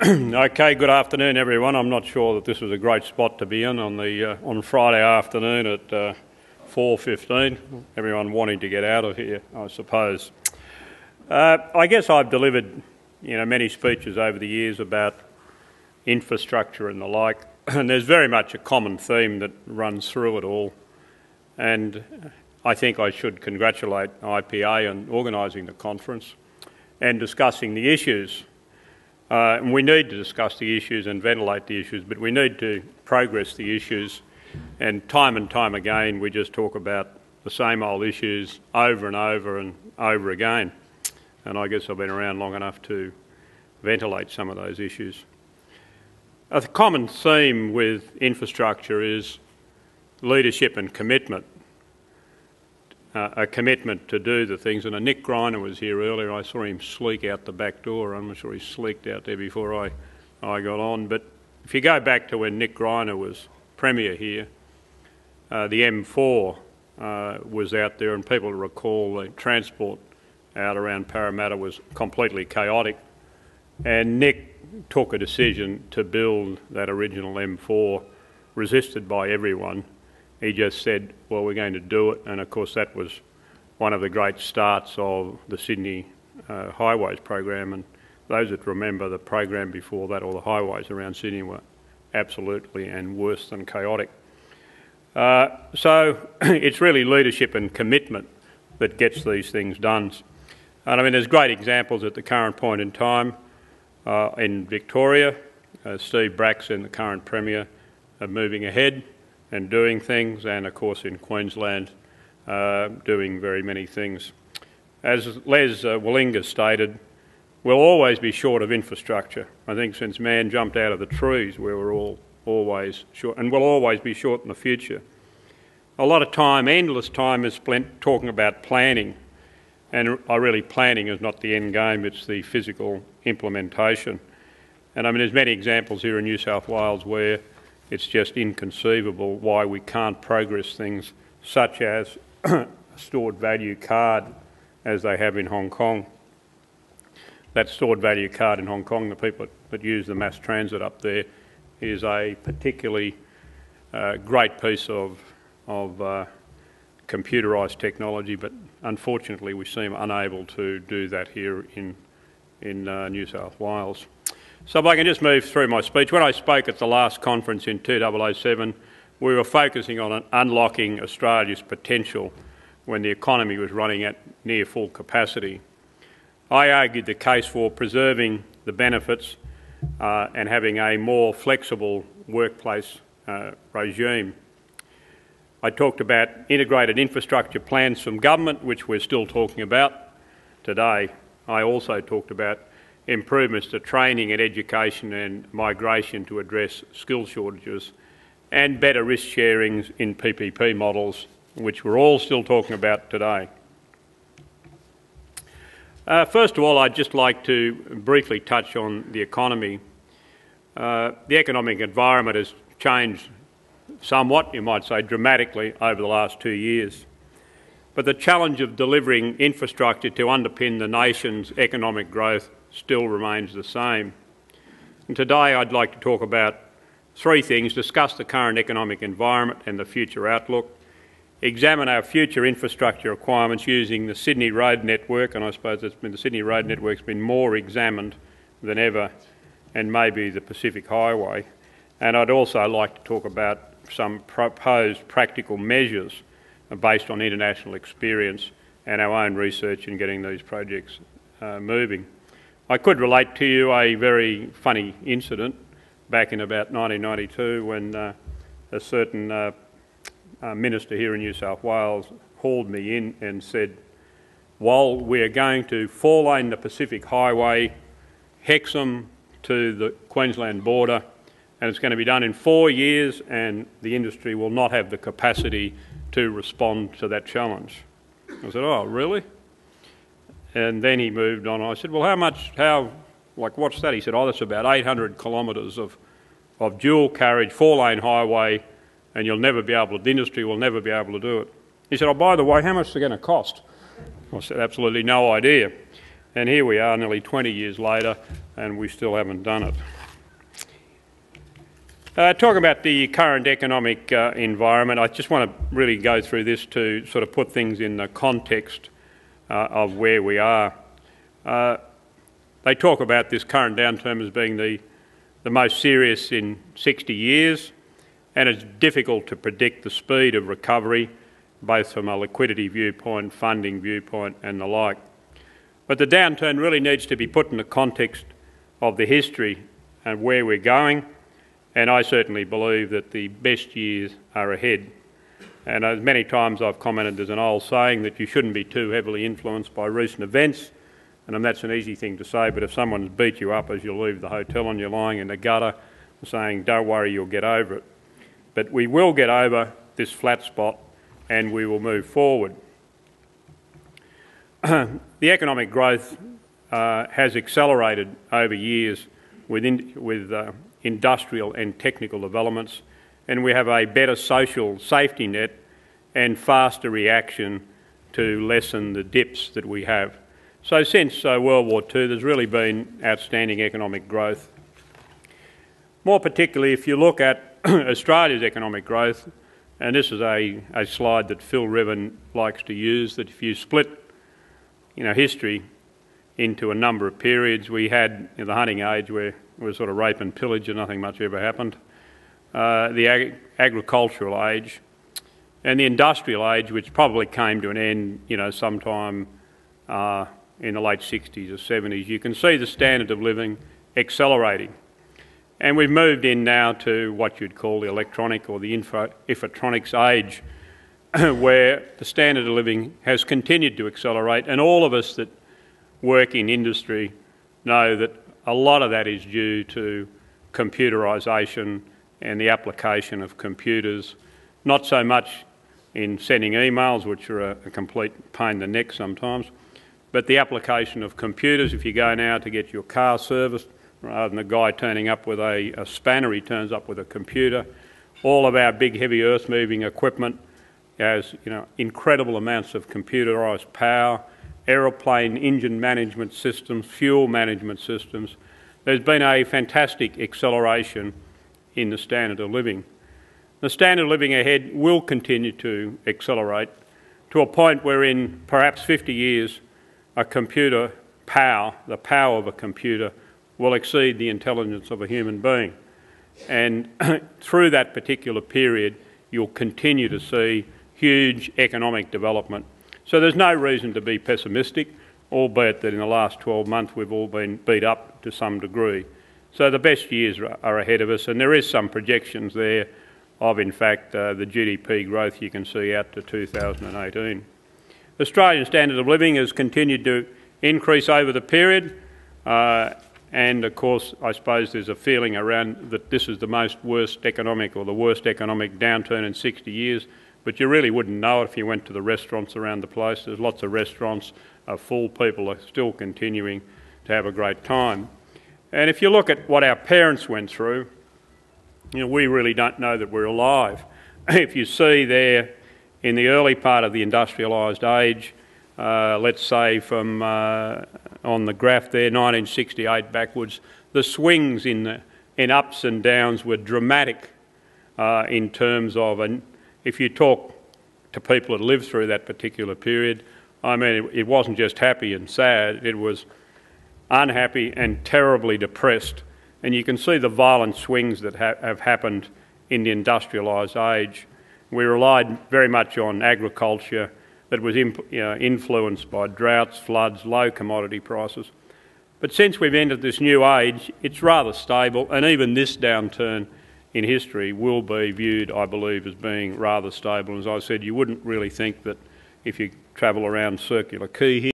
Okay, good afternoon, everyone. I'm not sure that this was a great spot to be in on Friday afternoon at 4:15. Everyone wanting to get out of here, I suppose. I guess I've delivered, many speeches over the years about infrastructure and the like, and there's very much a common theme that runs through it all. And I think I should congratulate IPA on organising the conference and discussing the issues. And we need to discuss the issues and ventilate the issues, but we need to progress the issues. And time again, we just talk about the same old issues over and over again. And I guess I've been around long enough to ventilate some of those issues. A common theme with infrastructure is leadership and commitment. A commitment to do the things. And Nick Greiner was here earlier. I saw him sleek out the back door. I'm not sure he sleeked out there before I got on. But if you go back to when Nick Greiner was Premier here, the M4 was out there, and people recall the transport out around Parramatta was completely chaotic. And Nick took a decision to build that original M4, resisted by everyone. He just said, well, we're going to do it. And of course, that was one of the great starts of the Sydney Highways program. And those that remember the program before that, or the highways around Sydney, were absolutely and worse than chaotic. So it's really leadership and commitment that gets these things done. And I mean, there's great examples at the current point in time. In Victoria, Steve Braxton, the current Premier, are moving ahead and doing things, and of course in Queensland doing very many things. As Les Wallinger stated, we'll always be short of infrastructure. I think since man jumped out of the trees, we were all always short, and we'll always be short in the future. A lot of time, endless time, is spent talking about planning, and really planning is not the end game, it's the physical implementation. And I mean, there's many examples here in New South Wales where it's just inconceivable why we can't progress things such as a stored value card as they have in Hong Kong. That stored value card in Hong Kong, the people that use the mass transit up there, is a particularly great piece of computerised technology, but unfortunately we seem unable to do that here in New South Wales. So if I can just move through my speech. When I spoke at the last conference in 2007, we were focusing on unlocking Australia's potential when the economy was running at near full capacity. I argued the case for preserving the benefits and having a more flexible workplace regime. I talked about integrated infrastructure plans from government, which we're still talking about today. I also talked about improvements to training and education and migration to address skill shortages, and better risk sharings in PPP models, which we're all still talking about today. First of all, I'd just like to briefly touch on the economy. The economic environment has changed somewhat, you might say dramatically, over the last 2 years. But the challenge of delivering infrastructure to underpin the nation's economic growth still remains the same. And today I'd like to talk about three things: discuss the current economic environment and the future outlook, examine our future infrastructure requirements using the Sydney Road Network, and I suppose the Sydney Road Network's been more examined than ever, and maybe the Pacific Highway. And I'd also like to talk about some proposed practical measures based on international experience and our own research in getting these projects moving. I could relate to you a very funny incident back in about 1992 when a certain minister here in New South Wales hauled me in and said, "Wal, we're going to four-lane the Pacific Highway, Hexham to the Queensland border, and it's going to be done in 4 years, and the industry will not have the capacity to respond to that challenge." I said, "Oh, really?" And then he moved on. I said, "Well, what's that?" He said, "Oh, that's about 800 kilometres of dual carriage, four-lane highway, and the industry will never be able to do it." He said, "Oh, by the way, how much is it going to cost?" I said, "Absolutely no idea." And here we are nearly 20 years later, and we still haven't done it. Talking about the current economic environment, I just want to really go through this to sort of put things in the context of where we are. They talk about this current downturn as being the most serious in 60 years, and it's difficult to predict the speed of recovery, both from a liquidity viewpoint, funding viewpoint and the like. But the downturn really needs to be put in the context of the history and where we're going, and I certainly believe that the best years are ahead. And as many times I've commented, there's an old saying that you shouldn't be too heavily influenced by recent events, and that's an easy thing to say, but if someone's beat you up as you leave the hotel and you're lying in the gutter, saying, don't worry, you'll get over it. But we will get over this flat spot and we will move forward. The economic growth has accelerated over years with industrial and technical developments, and we have a better social safety net and faster reaction to lessen the dips that we have. So since World War II, there's really been outstanding economic growth. More particularly, if you look at Australia's economic growth, and this is a slide that Phil Riven likes to use, that if you split history into a number of periods, we had the hunting age where it was sort of rape and pillage and nothing much ever happened, the agricultural age, and the industrial age, which probably came to an end sometime in the late 60s or 70s. You can see the standard of living accelerating. And we've moved in now to what you'd call the electronic or the infotronics age, where the standard of living has continued to accelerate, and all of us that work in industry know that a lot of that is due to computerisation and the application of computers, not so much in sending emails, which are a complete pain in the neck sometimes, but the application of computers. If you go now to get your car serviced, rather than a guy turning up with a spanner, he turns up with a computer. All of our big heavy earth moving equipment has incredible amounts of computerised power, aeroplane engine management systems, fuel management systems. There's been a fantastic acceleration in the standard of living. The standard of living ahead will continue to accelerate to a point where in perhaps 50 years the power of a computer will exceed the intelligence of a human being. And through that particular period, you'll continue to see huge economic development. So there's no reason to be pessimistic, albeit that in the last 12 months we've all been beat up to some degree. So the best years are ahead of us, and there is some projections there of, in fact, the GDP growth you can see out to 2018. Australian standard of living has continued to increase over the period, and of course I suppose there's a feeling around that this is the worst economic downturn in 60 years, but you really wouldn't know it if you went to the restaurants around the place. There's lots of restaurants are full, people are still continuing to have a great time. And if you look at what our parents went through, we really don't know that we're alive. If you see there in the early part of the industrialised age, let's say from on the graph there, 1968 backwards, the swings in ups and downs were dramatic in terms of, and if you talk to people that lived through that particular period, I mean, it wasn't just happy and sad, it was unhappy and terribly depressed. And you can see the violent swings that have happened in the industrialised age. We relied very much on agriculture that was influenced by droughts, floods, low commodity prices. But since we've entered this new age, it's rather stable, and even this downturn in history will be viewed, I believe, as being rather stable. As I said, you wouldn't really think that if you travel around Circular Quay here,